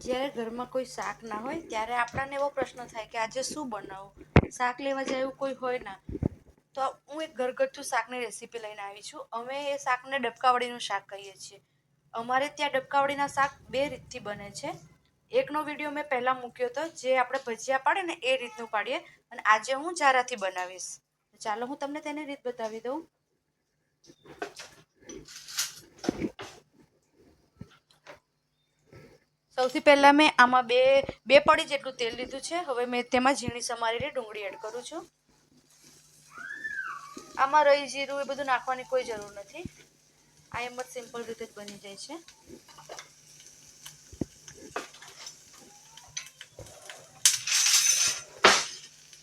જ્યારે ઘરમાં કોઈ શાક ના હોય ત્યારે આપણને એવો પ્રશ્ન થાય કે આજે શું બનાવું. શાક લેવા જાય એવું કોઈ હોય ના, તો હું એક ઘરગથ્થુ શાકની રેસીપી લઈને આવી છું. અમે એ શાકને ડબકાવળીનું શાક કહીએ છીએ. અમારે ત્યાં ડબકાવળીના શાક બે રીતથી બને છે. એકનો વિડીયો મેં પહેલાં મૂક્યો હતો, જે આપણે ભજીયા પાડીએ ને એ રીતનું પાડીએ, અને આજે હું જારાથી બનાવીશ. ચાલો હું તમને તેની રીત બતાવી દઉં. સૌથી પહેલાં મેં આમાં બે પડી જેટલું તેલ લીધું છે. હવે મેં તેમાં ઝીણી સમારેલી ડુંગળી એડ કરું છું. આમાં રઈ જીરું એ બધું નાખવાની કોઈ જરૂર નથી. આ એમ જ સિમ્પલ રીતે જ બની જાય છે.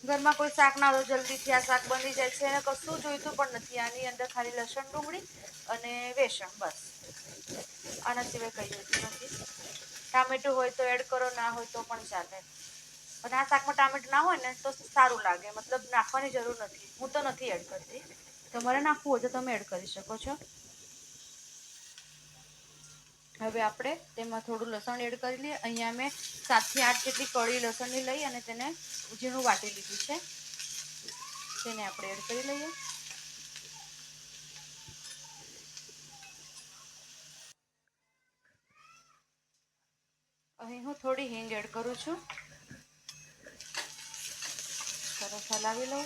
ઘરમાં કોઈ શાક ના હોય જલ્દીથી આ શાક બની જાય છે, અને કશું જોઈતું પણ નથી. આની અંદર ખાલી લસણ, ડુંગળી અને વેસણ, બસ. આના સિવાય કંઈ જોઈતું નથી. ટામેટું હોય તો એડ કરો, ના હોય તો પણ ચાલે. અને આ શાકમાં ટામેટું ના હોય ને તો સારું લાગે, મતલબ નાખવાની જરૂર નથી. હું તો નથી એડ કરતી. તમારે નાખવું હોય તો તમે એડ કરી શકો છો. હવે આપણે તેમાં થોડું લસણ એડ કરી લઈએ. અહીંયા મેં 7 થી 8 જેટલી કળી લસણની લઈ અને તેને ઝીણું વાટી લીધું છે. તેને આપણે એડ કરી લઈએ. અહીં હું થોડી હિંગ એડ કરું છું. સરસ હલાવી લઉં.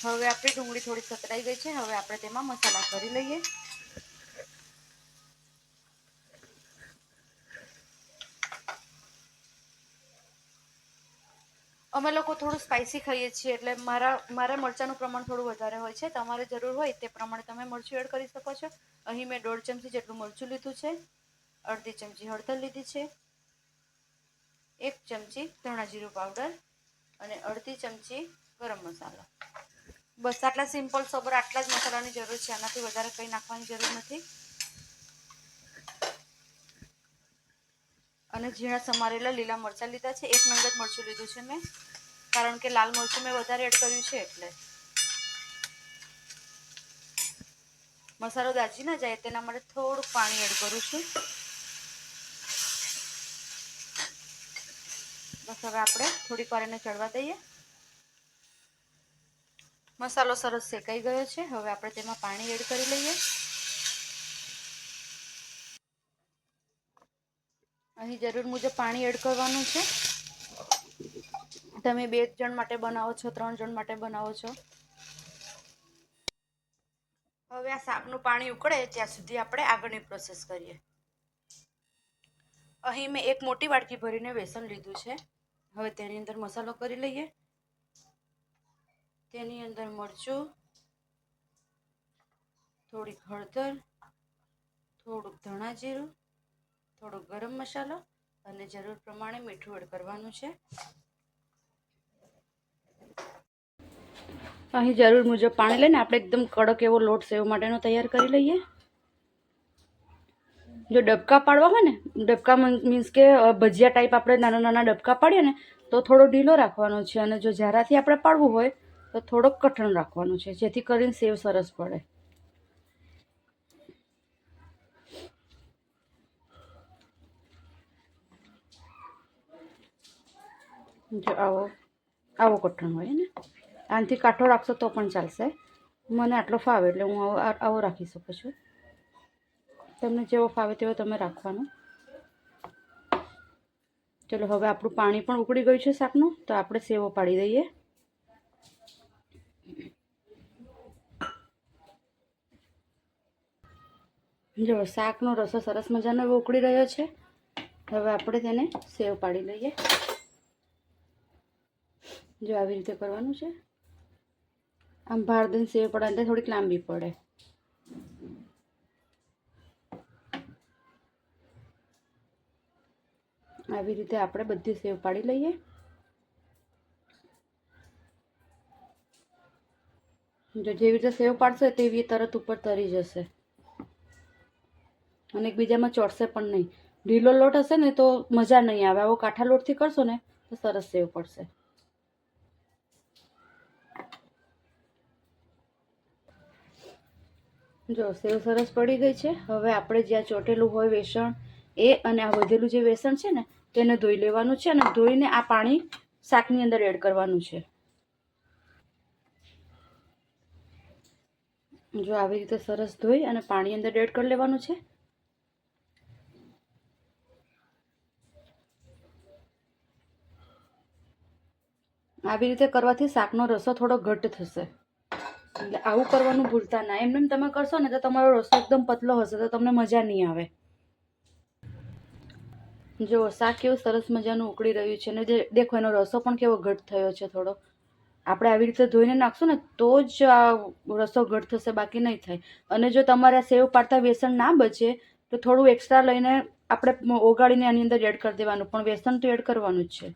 હવે આપણી ડુંગળી થોડી સતરાઈ ગઈ છે. હવે આપણે તેમાં મસાલા કરી લઈએ. અમે લોકો થોડું સ્પાઇસી ખાઈએ છીએ, એટલે મારા મરચાંનું પ્રમાણ થોડું વધારે હોય છે. તમારે જરૂર હોય તે પ્રમાણે તમે મરચું એડ કરી શકો છો. અહીં મેં 1.5 ચમચી જેટલું મરચું લીધું છે. અડધી ચમચી હળદર લીધી છે. 1 ચમચી ધાણા જીરું પાવડર અને અડધી ચમચી ગરમ મસાલો. બસ આટલા સિમ્પલ સોબર આટલા જ મસાલાની જરૂર છે. આનાથી વધારે કંઈ નાખવાની જરૂર નથી. અને ઝીણા સમારેલા લીલા મરચાં લીધા છે. 1 નંગ જ મરચું લીધું છે મેં, કારણ કે લાલ મરચું મેં વધારે એડ કર્યું છે એટલે. મસાલો દાજી ના જાય તેના માટે થોડું પાણી એડ કરું છું. બસ હવે આપણે થોડીક વાર એને ચડવા દઈએ. મસાલો સરસ શેકાઈ ગયો છે. હવે આપણે તેમાં પાણી એડ કરી લઈએ. અહીં જરૂર મુજબ પાણી એડ કરવાનું છે. તમે 2 જણ માટે બનાવો છો, 3 જણ માટે બનાવો છો. હવે આ શાકનું પાણી ઉકળે ત્યાં સુધી આપણે આગળની પ્રોસેસ કરીએ. અહીં મેં એક મોટી વાટકી ભરીને બેસન લીધું છે. હવે તેની અંદર મસાલો કરી લઈએ. તેની અંદર મરચું, થોડીક હળદર, થોડુંક ધાણા જીરું, થોડો ગરમ મસાલો અને જરૂર પ્રમાણે મીઠું એડ કરવાનું છે. અહીં જરૂર મુજબ પાણી લઈને આપણે એકદમ કડક એવો લોટ સેવ માટેનો તૈયાર કરી લઈએ. જો ડબકા પાડવા હોય ને, ડબકા મીન્સ કે ભજીયા ટાઈપ આપણે નાના નાના ડબકા પાડીએ ને તો થોડો ઢીલો રાખવાનો છે. અને જો જારાથી આપણે પાડવું હોય તો થોડોક કઠણ રાખવાનું છે, જેથી કરીને સેવ સરસ પડે. જો આવો કઠણ હોય ને, આનાથી કાઠો રાખશો તો પણ ચાલશે. મને આટલો ફાવે એટલે હું આવો રાખી શકું છું. તમને જેવો ફાવે તેવો તમે રાખવાનો. ચલો હવે આપણું પાણી પણ ઉકળી ગયું છે શાકનું, તો આપણે સેવો પાડી દઈએ. જો શાકનો રસો સરસ મજાનો એવો ઉકળી રહ્યો છે. હવે આપણે તેને સેવ પાડી લઈએ. જો આવી રીતે કરવાનું છે. આમ ભાર દઈને સેવ પડે થોડીક લાંબી પડે. આવી રીતે આપણે બધી સેવ પાડી લઈએ. જો જેવી રીતે સેવ પાડશો તેવી તરત ઉપર તરી જશે અને એકબીજામાં ચોટશે પણ નહીં. ઢીલો લોટ હશે ને તો મજા નહીં આવે. આવો કાઠા લોટથી કરશો ને તો સરસ સેવ પડશે. જો સેવ સરસ પડી ગઈ છે. હવે આપણે જ્યાં ચોટેલું હોય વેસણ, એ અને આ વધેલું જે વેસણ છે ને તેને ધોઈ લેવાનું છે અને ધોઈને આ પાણી શાકની અંદર એડ કરવાનું છે. જો આવી રીતે સરસ ધોઈ અને પાણી અંદર એડ કરી લેવાનું છે. આવી રીતે કરવાથી શાકનો રસો થોડો ઘટ્ટ થશે. એટલે આવું કરવાનું ભૂલતા ના. એમને તમે કરશો ને તો તમારો રસો એકદમ પતલો હશે તો તમને મજા નહીં આવે. જો શાક કેવું સરસ મજાનું ઉકળી રહ્યું છે ને દેખો એનો રસો પણ કેવો ઘટ્ટ થયો છે થોડો. આપણે આવી રીતે ધોઈને નાખશું ને તો જ આ રસો ઘટ્ટ થશે, બાકી નહીં થાય. અને જો તમારે આ સેવ પાડતા બેસન ના બચે તો થોડું એક્સ્ટ્રા લઈને આપણે ઓગાળીને આની અંદર એડ કરી દેવાનું, પણ બેસન તો એડ કરવાનું જ છે.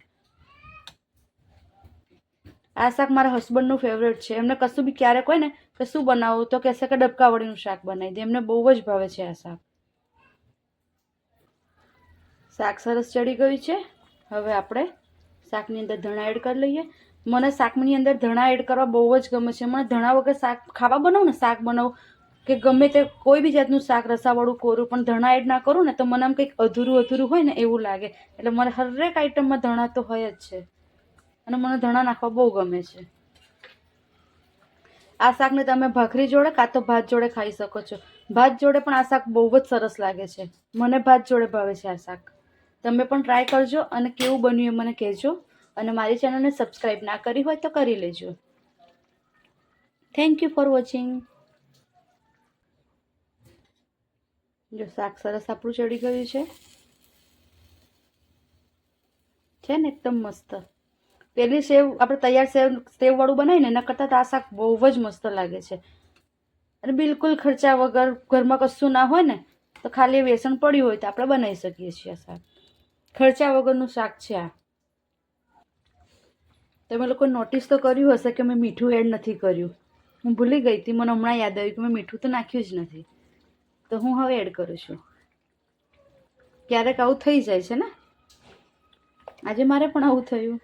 આ શાક મારા હસબન્ડનું ફેવરેટ છે. એમને કશું બી ક્યારેક હોય ને કે શું બનાવું તો કહેશે કે ડબકાવળીનું શાક બનાવી દે. એમને બહુ જ ભાવે છે આ શાક. શાક સરસ ચડી ગયું છે. હવે આપણે શાકની અંદર ધણા એડ કરી લઈએ. મને શાકની અંદર ધણા એડ કરવા બહુ જ ગમે છે. મને ધણા વગર શાક ખાવા બનાવું ને, શાક બનાવું કે ગમે તે કોઈ બી જાતનું શાક રસાવાળું કોરું, પણ ધણા એડ ના કરું ને તો મને આમ કંઈક અધૂરું હોય ને એવું લાગે. એટલે મને હરેક આઈટમમાં ધણા તો હોય જ છે અને મને ધણા નાખવા બહુ ગમે છે. આ શાકને તમે ભાખરી જોડે કાં તો ભાત જોડે ખાઈ શકો છો. ભાત જોડે પણ આ શાક બહુ જ સરસ લાગે છે. મને ભાત જોડે ભાવે છે આ શાક. તમે પણ ટ્રાય કરજો અને કેવું બન્યું એ મને કહેજો. અને મારી ચેનલને સબસ્ક્રાઈબ ના કરી હોય તો કરી લેજો. Thank you for watching. જો શાક સરસ આપણું ચડી ગયું છે ને એકદમ મસ્ત. પેલી સેવ આપણે તૈયાર સેવવાળું બનાવીને એના કરતાં તો આ શાક બહુ જ મસ્ત લાગે છે. અને બિલકુલ ખર્ચા વગર, ઘરમાં કશું ના હોય ને તો ખાલી બેસન પડ્યું હોય તો આપણે બનાવી શકીએ છીએ આ શાક. ખર્ચા વગરનું શાક છે આ. તમે લોકો નોટિસ તો કર્યું હશે કે મેં મીઠું એડ નથી કર્યું. હું ભૂલી ગઈ હતી, મને હમણાં યાદ આવ્યું કે મેં મીઠું તો નાખ્યું જ નથી. તો હું હવે એડ કરું છું. ક્યારેક આવું થઈ જાય છે ને. આજે મારે પણ આવું થયું.